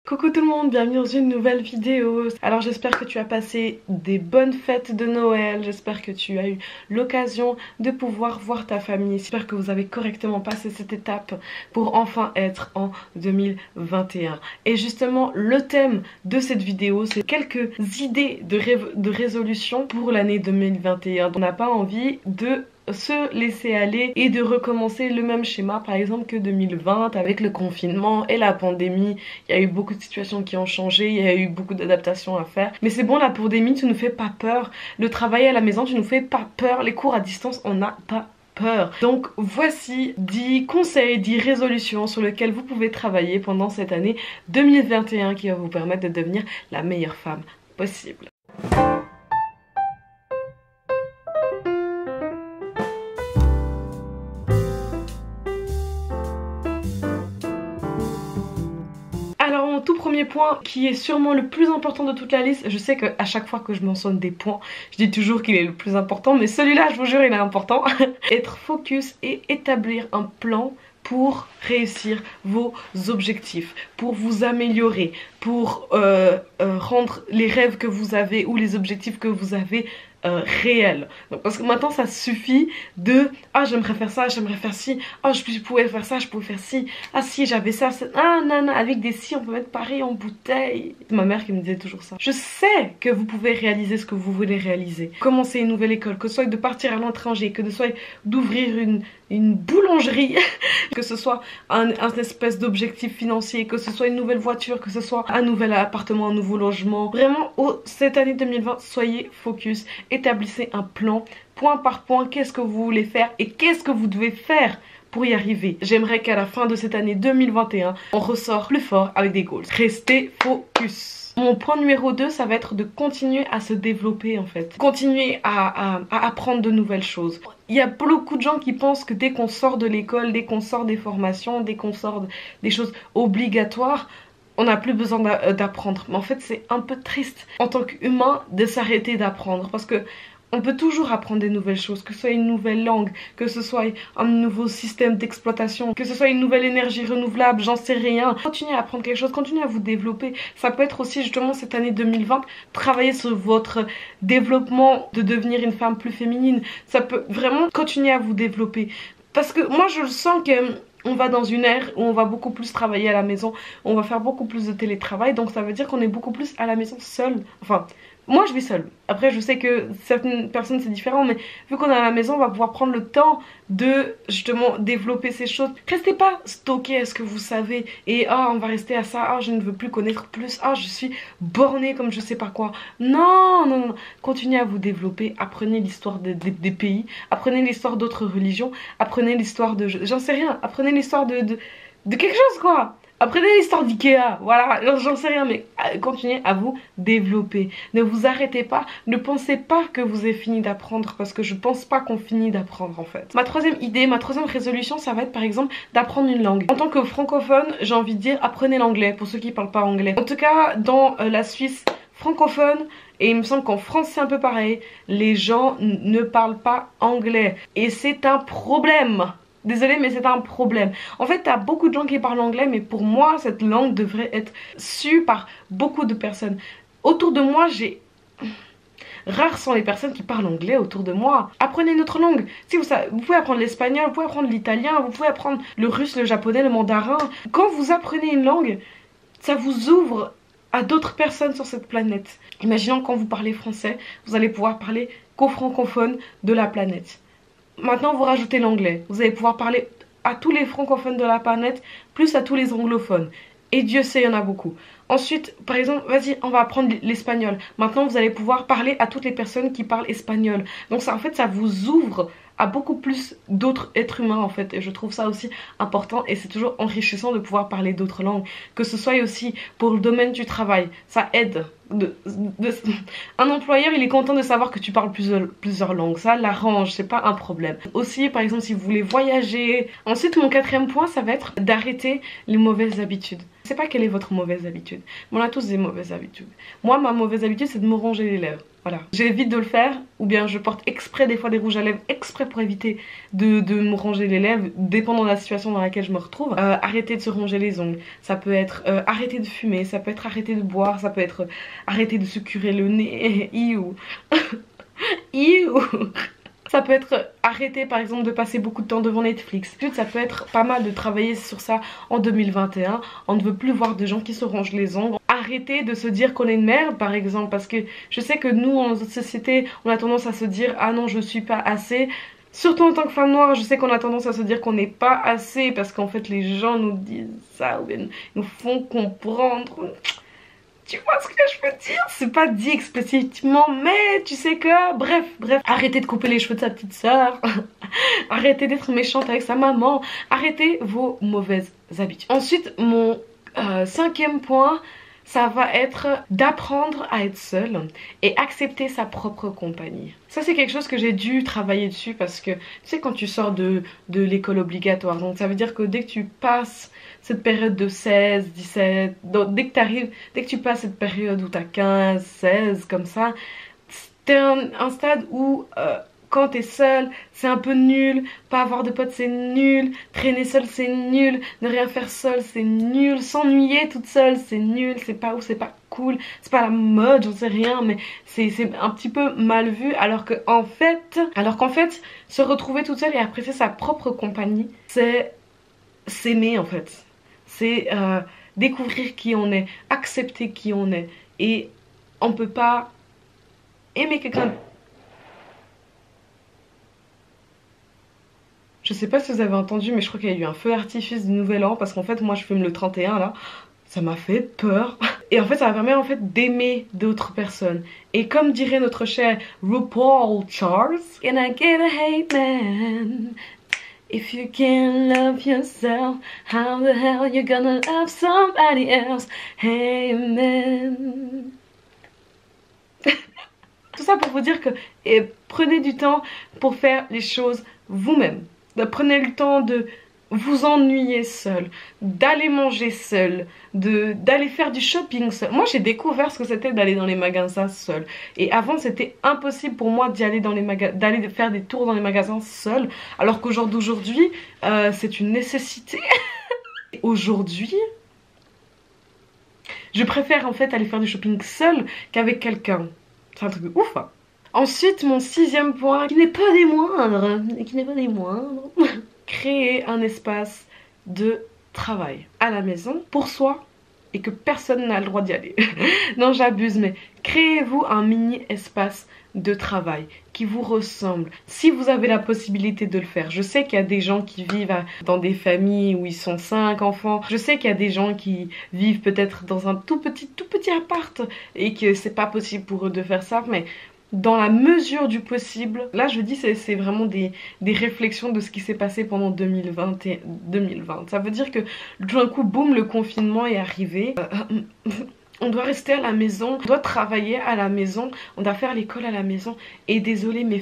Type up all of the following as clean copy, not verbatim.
Coucou tout le monde, bienvenue dans une nouvelle vidéo. Alors j'espère que tu as passé des bonnes fêtes de Noël, j'espère que tu as eu l'occasion de pouvoir voir ta famille, j'espère que vous avez correctement passé cette étape pour enfin être en 2021. Et justement le thème de cette vidéo c'est quelques idées de résolution pour l'année 2021. On n'a pas envie de se laisser aller et de recommencer le même schéma par exemple que 2020 avec le confinement et la pandémie. Il y a eu beaucoup de situations qui ont changé, il y a eu beaucoup d'adaptations à faire, mais c'est bon, la pandémie tu nous fais pas peur, le travail à la maison tu nous fais pas peur, les cours à distance on n'a pas peur. Donc voici 10 conseils, 10 résolutions sur lesquelles vous pouvez travailler pendant cette année 2021 qui va vous permettre de devenir la meilleure femme possible. Alors mon tout premier point, qui est sûrement le plus important de toute la liste, je sais qu'à chaque fois que je mentionne des points, je dis toujours qu'il est le plus important, mais celui-là je vous jure il est important. Être focus et établir un plan pour réussir vos objectifs, pour vous améliorer, pour rendre les rêves que vous avez ou les objectifs que vous avez réel. Donc, parce que maintenant ça suffit de ah j'aimerais faire ça, j'aimerais faire ci, ah je pouvais faire ça, je pouvais faire ci, ah si j'avais ça, ah non, avec des si on peut mettre pareil en bouteille. C'est ma mère qui me disait toujours ça. Je sais que vous pouvez réaliser ce que vous voulez réaliser, commencer une nouvelle école, que ce soit de partir à l'étranger, que ce soit d'ouvrir une boulangerie, que ce soit un espèce d'objectif financier, que ce soit une nouvelle voiture, que ce soit un nouvel appartement, un nouveau logement. Vraiment, cette année 2020, soyez focus, établissez un plan, point par point, qu'est-ce que vous voulez faire et qu'est-ce que vous devez faire pour y arriver. J'aimerais qu'à la fin de cette année 2021, on ressort plus fort avec des goals. Restez focus. Mon point numéro 2, ça va être de continuer à se développer en fait. Continuer à apprendre de nouvelles choses. Il y a beaucoup de gens qui pensent que dès qu'on sort de l'école, dès qu'on sort des formations, dès qu'on sort des choses obligatoires, on n'a plus besoin d'apprendre. Mais en fait, c'est un peu triste en tant qu'humain de s'arrêter d'apprendre. Parce que on peut toujours apprendre des nouvelles choses, que ce soit une nouvelle langue, que ce soit un nouveau système d'exploitation, que ce soit une nouvelle énergie renouvelable, j'en sais rien. Continuez à apprendre quelque chose, continuez à vous développer. Ça peut être aussi justement cette année 2020, travailler sur votre développement de devenir une femme plus féminine. Ça peut vraiment continuer à vous développer. Parce que moi je le sens que on va dans une ère où on va beaucoup plus travailler à la maison, on va faire beaucoup plus de télétravail, donc ça veut dire qu'on est beaucoup plus à la maison seul. Enfin, moi je vis seule. Après je sais que certaines personnes c'est différent, mais vu qu'on est à la maison, on va pouvoir prendre le temps de justement développer ces choses. Restez pas stocké à ce que vous savez et ah on va rester à ça, ah je ne veux plus connaître plus, ah je suis bornée comme je sais pas quoi. Non, non, non. Continuez à vous développer, apprenez l'histoire des pays, apprenez l'histoire d'autres religions, apprenez l'histoire de... j'en sais rien, apprenez l'histoire de quelque chose quoi. Apprenez l'histoire d'Ikea, voilà, j'en sais rien, mais continuez à vous développer. Ne vous arrêtez pas, ne pensez pas que vous avez fini d'apprendre, parce que je pense pas qu'on finit d'apprendre en fait. Ma troisième idée, ma troisième résolution, ça va être par exemple d'apprendre une langue. En tant que francophone, j'ai envie de dire apprenez l'anglais, pour ceux qui parlent pas anglais. En tout cas, dans la Suisse francophone, et il me semble qu'en France c'est un peu pareil, les gens ne parlent pas anglais. Et c'est un problème. Désolée mais c'est un problème. En fait t'as beaucoup de gens qui parlent anglais, mais pour moi cette langue devrait être sue par beaucoup de personnes. Autour de moi rares sont les personnes qui parlent anglais autour de moi. Apprenez une autre langue. Si vous savez, vous pouvez apprendre l'espagnol, vous pouvez apprendre l'italien, vous pouvez apprendre le russe, le japonais, le mandarin. Quand vous apprenez une langue, ça vous ouvre à d'autres personnes sur cette planète. Imaginons quand vous parlez français, vous allez pouvoir parler qu'aux francophones de la planète. Maintenant vous rajoutez l'anglais, vous allez pouvoir parler à tous les francophones de la planète, plus à tous les anglophones. Et Dieu sait, il y en a beaucoup. Ensuite, par exemple, vas-y, on va apprendre l'espagnol. Maintenant, vous allez pouvoir parler à toutes les personnes qui parlent espagnol. Donc ça, en fait, ça vous ouvre à beaucoup plus d'autres êtres humains, en fait. Et je trouve ça aussi important. Et c'est toujours enrichissant de pouvoir parler d'autres langues. Que ce soit aussi pour le domaine du travail. Ça aide. Un employeur, il est content de savoir que tu parles plusieurs langues. Ça l'arrange, c'est pas un problème. Aussi, par exemple, si vous voulez voyager. Ensuite, mon quatrième point, ça va être d'arrêter les mauvaises habitudes. Je sais pas quelle est votre mauvaise habitude, mais on a tous des mauvaises habitudes. Moi, ma mauvaise habitude, c'est de me ronger les lèvres. Voilà. J'évite de le faire, ou bien je porte exprès des fois des rouges à lèvres, exprès pour éviter de me ronger les lèvres, dépendant de la situation dans laquelle je me retrouve. Arrêter de se ronger les ongles, ça peut être arrêter de fumer, ça peut être arrêter de boire, ça peut être arrêter de se curer le nez. Iou. Iou. Ça peut être arrêter par exemple de passer beaucoup de temps devant Netflix. Ça peut être pas mal de travailler sur ça en 2021. On ne veut plus voir de gens qui se rongent les ongles. Arrêter de se dire qu'on est une merde par exemple. Parce que je sais que nous en notre société on a tendance à se dire ah non je suis pas assez. Surtout en tant que femme noire je sais qu'on a tendance à se dire qu'on n'est pas assez. Parce qu'en fait les gens nous disent ça ou bien nous font comprendre. Tu vois ce que je veux dire? C'est pas dit explicitement, mais tu sais que... Bref, arrêtez de couper les cheveux de sa petite soeur. Arrêtez d'être méchante avec sa maman. Arrêtez vos mauvaises habitudes. Ensuite, mon 5e point, ça va être d'apprendre à être seule et accepter sa propre compagnie. Ça c'est quelque chose que j'ai dû travailler dessus parce que tu sais quand tu sors de l'école obligatoire, donc ça veut dire que dès que tu passes cette période de 16, 17, donc dès que tu passes cette période où tu as 15, 16 comme ça, t'es un stade où quand t'es seule, c'est un peu nul. Pas avoir de potes, c'est nul. Traîner seule, c'est nul. Ne rien faire seule, c'est nul. S'ennuyer toute seule, c'est nul. C'est pas ouf, c'est pas cool. C'est pas la mode, j'en sais rien. Mais c'est un petit peu mal vu. Alors qu'en fait, se retrouver toute seule et apprécier sa propre compagnie, c'est s'aimer en fait. C'est découvrir qui on est, accepter qui on est. Et on peut pas aimer quelqu'un. Je sais pas si vous avez entendu mais je crois qu'il y a eu un feu d'artifice du nouvel an parce qu'en fait moi je fume le 31 là. Ça m'a fait peur. Et en fait ça m'a permis en fait d'aimer d'autres personnes. Et comme dirait notre cher RuPaul Charles, Can I get a hate man? If you can't love yourself, how the hell you gonna love somebody else? Hey man. Tout ça pour vous dire que prenez du temps pour faire les choses vous-même. Prenez le temps de vous ennuyer seul, d'aller manger seul, d'aller faire du shopping seul. Moi j'ai découvert ce que c'était d'aller dans les magasins seul. Et avant c'était impossible pour moi d'y aller dans les d'aller faire des tours dans les magasins seul. Alors qu'au jour d'aujourd'hui c'est une nécessité. Aujourd'hui je préfère en fait aller faire du shopping seul qu'avec quelqu'un. C'est un truc de ouf hein. Ensuite, mon 6e point, qui n'est pas des moindres, créer un espace de travail à la maison pour soi et que personne n'a le droit d'y aller. Non, j'abuse, mais créez-vous un mini espace de travail qui vous ressemble si vous avez la possibilité de le faire. Je sais qu'il y a des gens qui vivent dans des familles où ils sont 5 enfants. Je sais qu'il y a des gens qui vivent peut-être dans un tout petit appart et que c'est pas possible pour eux de faire ça, mais dans la mesure du possible. Là je dis c'est vraiment des réflexions de ce qui s'est passé pendant 2020 et 2020. Ça veut dire que tout d'un coup boum, le confinement est arrivé. On doit rester à la maison, on doit travailler à la maison, on doit faire l'école à la maison. Et désolé mais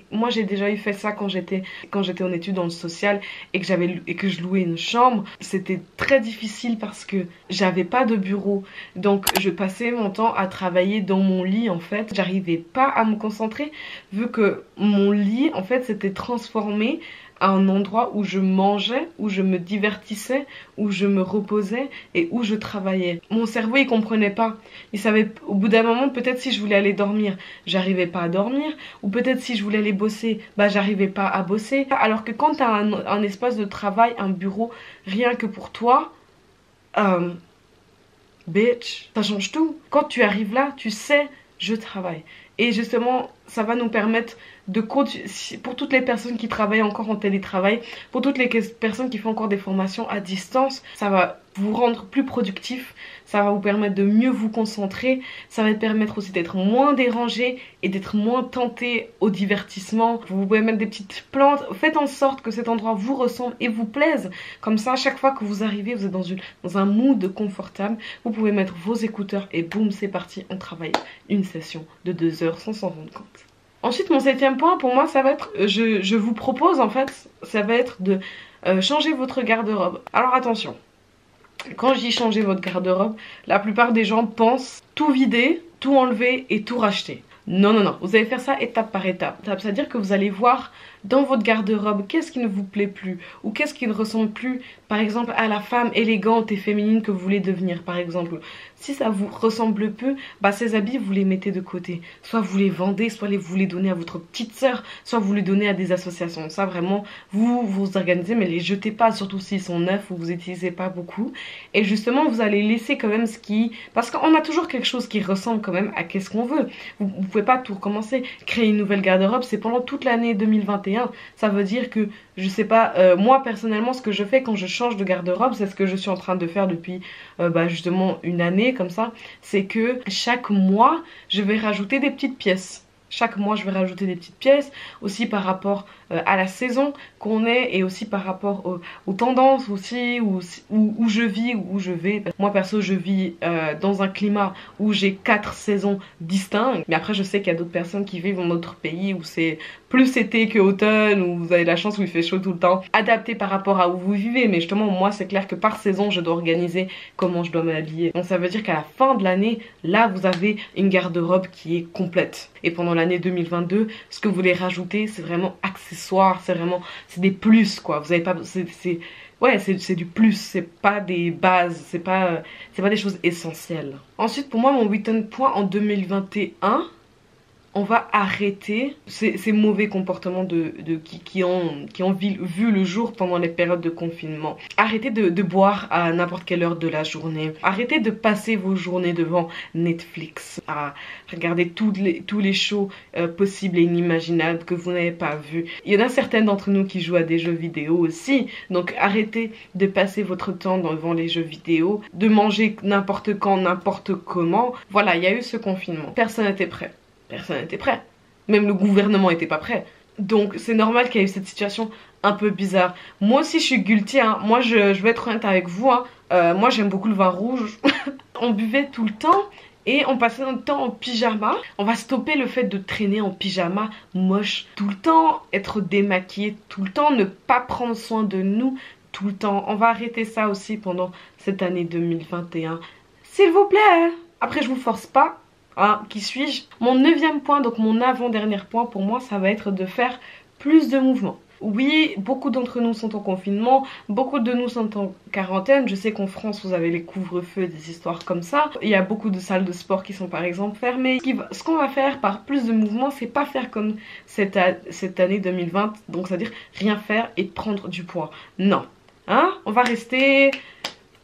moi j'ai déjà eu fait ça quand j'étais en études dans le social et que je louais une chambre. C'était très difficile parce que j'avais pas de bureau. Donc je passais mon temps à travailler dans mon lit en fait. J'arrivais pas à me concentrer vu que mon lit en fait s'était transformé à un endroit où je mangeais, où je me divertissais, où je me reposais et où je travaillais. Mon cerveau il comprenait pas. Il savait au bout d'un moment peut-être si je voulais aller dormir, j'arrivais pas à dormir, ou peut-être si je voulais aller bosser, bah j'arrivais pas à bosser. Alors que quand tu as un espace de travail, un bureau rien que pour toi, bitch, ça change tout. Quand tu arrives là, tu sais je travaille. Et justement, ça va nous permettre de continuer, pour toutes les personnes qui travaillent encore en télétravail, pour toutes les personnes qui font encore des formations à distance, ça va vous rendre plus productif, ça va vous permettre de mieux vous concentrer, ça va te permettre aussi d'être moins dérangé et d'être moins tenté au divertissement. Vous pouvez mettre des petites plantes, faites en sorte que cet endroit vous ressemble et vous plaise. Comme ça, à chaque fois que vous arrivez, vous êtes dans un mood confortable, vous pouvez mettre vos écouteurs et boum, c'est parti, on travaille une session de 2 heures sans s'en rendre compte. Ensuite, mon 7e point, pour moi, ça va être, je vous propose en fait, ça va être de changer votre garde-robe. Alors attention, Quand je dis changer votre garde-robe, la plupart des gens pensent tout vider, tout enlever et tout racheter. Non, non, non, vous allez faire ça étape par étape. C'est-à-dire que vous allez voir dans votre garde-robe qu'est-ce qui ne vous plaît plus ou qu'est-ce qui ne ressemble plus, par exemple, à la femme élégante et féminine que vous voulez devenir, par exemple. Si ça vous ressemble peu, bah ces habits, vous les mettez de côté. Soit vous les vendez, soit vous les donnez à votre petite sœur, soit vous les donnez à des associations. Ça, vraiment, vous organisez, mais les jetez pas, surtout s'ils sont neufs ou vous n'utilisez pas beaucoup. Et justement, vous allez laisser quand même ce qui... Parce qu'on a toujours quelque chose qui ressemble quand même à qu'est-ce qu'on veut. Vous pouvez pas tout recommencer. Créer une nouvelle garde-robe, c'est pendant toute l'année 2021. Ça veut dire que, je sais pas, moi personnellement, ce que je fais quand je change de garde-robe, c'est ce que je suis en train de faire depuis justement une année comme ça, c'est que chaque mois, je vais rajouter des petites pièces. Chaque mois, je vais rajouter des petites pièces, aussi par rapport à la saison qu'on est et aussi par rapport aux tendances aussi, où je vis, où je vais. Moi perso, je vis dans un climat où j'ai 4 saisons distinctes, mais après je sais qu'il y a d'autres personnes qui vivent dans notre pays où c'est plus été que automne, où vous avez la chance où il fait chaud tout le temps, adapté par rapport à où vous vivez. Mais justement, moi c'est clair que par saison, je dois organiser comment je dois m'habiller. Donc ça veut dire qu'à la fin de l'année, là vous avez une garde-robe qui est complète. Et pendant l'année 2022, ce que vous voulez rajouter, c'est vraiment accessoire, c'est des plus quoi. Vous avez pas, c'est du plus, c'est pas des bases, c'est pas des choses essentielles. Ensuite, pour moi, mon 8 point en 2021, on va arrêter ces mauvais comportements qui ont vu le jour pendant les périodes de confinement. Arrêtez de boire à n'importe quelle heure de la journée. Arrêtez de passer vos journées devant Netflix à regarder tous les shows possibles et inimaginables que vous n'avez pas vus. Il y en a certaines d'entre nous qui jouent à des jeux vidéo aussi. Donc arrêtez de passer votre temps devant les jeux vidéo, de manger n'importe quand, n'importe comment. Voilà, il y a eu ce confinement. Personne n'était prêt. Personne n'était prêt. Même le gouvernement n'était pas prêt. Donc c'est normal qu'il y ait eu cette situation un peu bizarre. Moi aussi je suis guilty, hein. Moi je vais être honnête avec vous, hein. Moi j'aime beaucoup le vin rouge. On buvait tout le temps et on passait notre temps en pyjama. On va stopper le fait de traîner en pyjama moche tout le temps, être démaquillé tout le temps, ne pas prendre soin de nous tout le temps. On va arrêter ça aussi pendant cette année 2021. S'il vous plaît, hein. Après je vous force pas. Hein, qui suis-je? Mon 9e point, donc mon avant-dernier point pour moi, ça va être de faire plus de mouvements. Oui, beaucoup d'entre nous sont en confinement, beaucoup de nous sont en quarantaine. Je sais qu'en France, vous avez les couvre-feux, des histoires comme ça. Il y a beaucoup de salles de sport qui sont par exemple fermées. Ce qu'on va faire par plus de mouvements, c'est pas faire comme cette année 2020, donc c'est-à-dire rien faire et prendre du poids. Non, hein? On va rester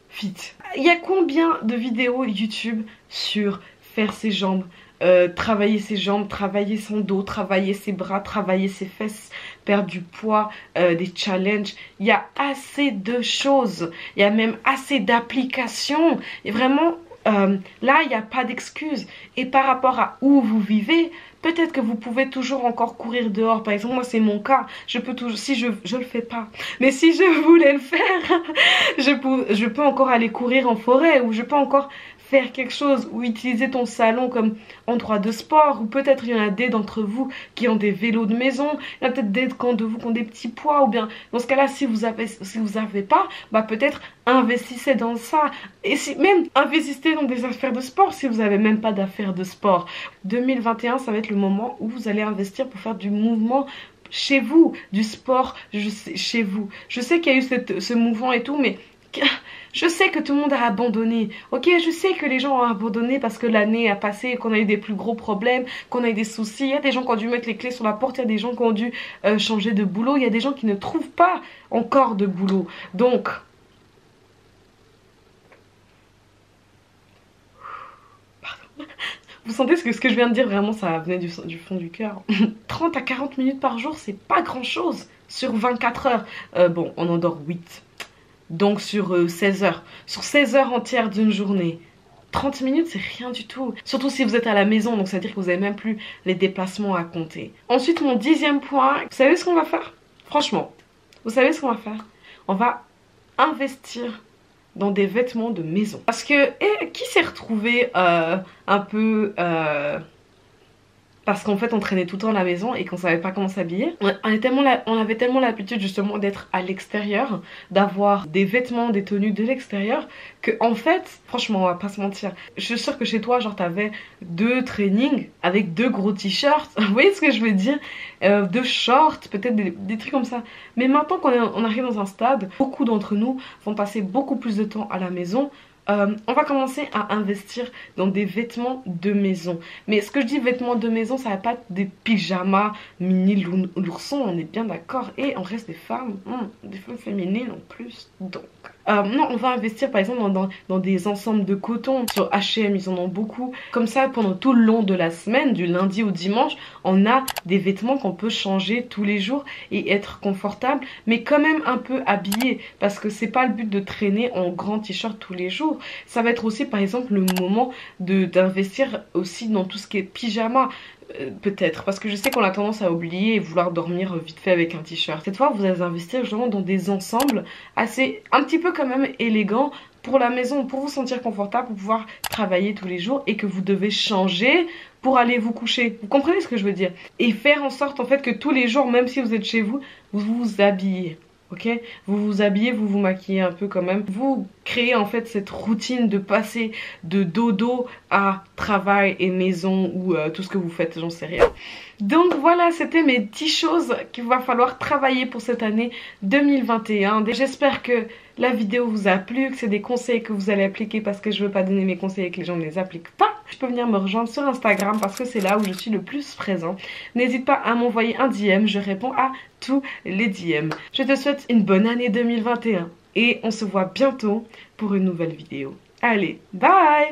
fit. Il y a combien de vidéos YouTube sur faire ses jambes, travailler ses jambes, travailler son dos, travailler ses bras, travailler ses fesses, perdre du poids, des challenges. Il y a assez de choses, il y a même assez d'applications. Et vraiment, là, il n'y a pas d'excuses. Et par rapport à où vous vivez, peut-être que vous pouvez toujours encore courir dehors. Par exemple, moi c'est mon cas. Je peux toujours, si je le fais pas, mais si je voulais le faire, je peux encore aller courir en forêt, ou je peux encore faire quelque chose, ou utiliser ton salon comme endroit de sport, ou peut-être il y en a des d'entre vous qui ont des vélos de maison, il y en a peut-être des de vous qui ont des petits poids, ou bien dans ce cas là si vous avez pas, bah peut-être investissez dans ça, et si même investissez dans des affaires de sport si vous avez même pas d'affaires de sport. 2021 ça va être le moment où vous allez investir pour faire du mouvement chez vous, du sport chez vous. Je sais qu'il y a eu ce mouvement et tout, mais je sais que tout le monde a abandonné, ok, je sais que les gens ont abandonné parce que l'année a passé, qu'on a eu des plus gros problèmes, qu'on a eu des soucis, il y a des gens qui ont dû mettre les clés sur la porte, il y a des gens qui ont dû changer de boulot, il y a des gens qui ne trouvent pas encore de boulot, donc pardon. Vous sentez ce que je viens de dire, vraiment ça venait du fond du cœur. 30 à 40 minutes par jour, c'est pas grand chose sur 24 heures, bon on en dort 8. Donc sur 16 heures. Sur 16 heures entières d'une journée. 30 minutes, c'est rien du tout. Surtout si vous êtes à la maison, donc ça veut dire que vous n'avez même plus les déplacements à compter. Ensuite, mon 10e point, vous savez ce qu'on va faire? Franchement, vous savez ce qu'on va faire? On va investir dans des vêtements de maison. Parce que, qui s'est retrouvé un peu... parce qu'en fait on traînait tout le temps à la maison et qu'on savait pas comment s'habiller. On avait tellement l'habitude justement d'être à l'extérieur, d'avoir des vêtements, des tenues de l'extérieur, que en fait, franchement on va pas se mentir, je suis sûre que chez toi genre t'avais 2 trainings avec 2 gros t-shirts, vous voyez ce que je veux dire, 2 shorts, peut-être des trucs comme ça. Mais maintenant qu'on arrive dans un stade, beaucoup d'entre nous vont passer beaucoup plus de temps à la maison. On va commencer à investir dans des vêtements de maison. Mais ce que je dis vêtements de maison, ça va pas être des pyjamas mini l'ourson, on est bien d'accord. Et on reste des femmes féminines en plus. Donc, non, on va investir par exemple dans des ensembles de coton. Sur H&M, ils en ont beaucoup. Comme ça, pendant tout le long de la semaine, du lundi au dimanche, on a des vêtements qu'on peut changer tous les jours et être confortable, mais quand même un peu habillé. Parce que c'est pas le but de traîner en grand t-shirt tous les jours. Ça va être aussi par exemple le moment d'investir aussi dans tout ce qui est pyjama. Peut-être, parce que je sais qu'on a tendance à oublier et vouloir dormir vite fait avec un t-shirt. Cette fois, vous allez investir justement dans des ensembles assez, un petit peu quand même élégants pour la maison, pour vous sentir confortable, pour pouvoir travailler tous les jours et que vous devez changer pour aller vous coucher. Vous comprenez ce que je veux dire? Et faire en sorte en fait que tous les jours, même si vous êtes chez vous, vous vous habillez. Ok, vous vous habillez, vous vous maquillez un peu quand même. Vous créez en fait cette routine de passer de dodo à travail et maison ou tout ce que vous faites, j'en sais rien. Donc voilà, c'était mes 10 choses qu'il va falloir travailler pour cette année 2021. J'espère que la vidéo vous a plu, que c'est des conseils que vous allez appliquer parce que je veux pas donner mes conseils et que les gens ne les appliquent pas. Tu peux venir me rejoindre sur Instagram parce que c'est là où je suis le plus présent. N'hésite pas à m'envoyer un DM, je réponds à tous les DM. Je te souhaite une bonne année 2021 et on se voit bientôt pour une nouvelle vidéo. Allez, bye!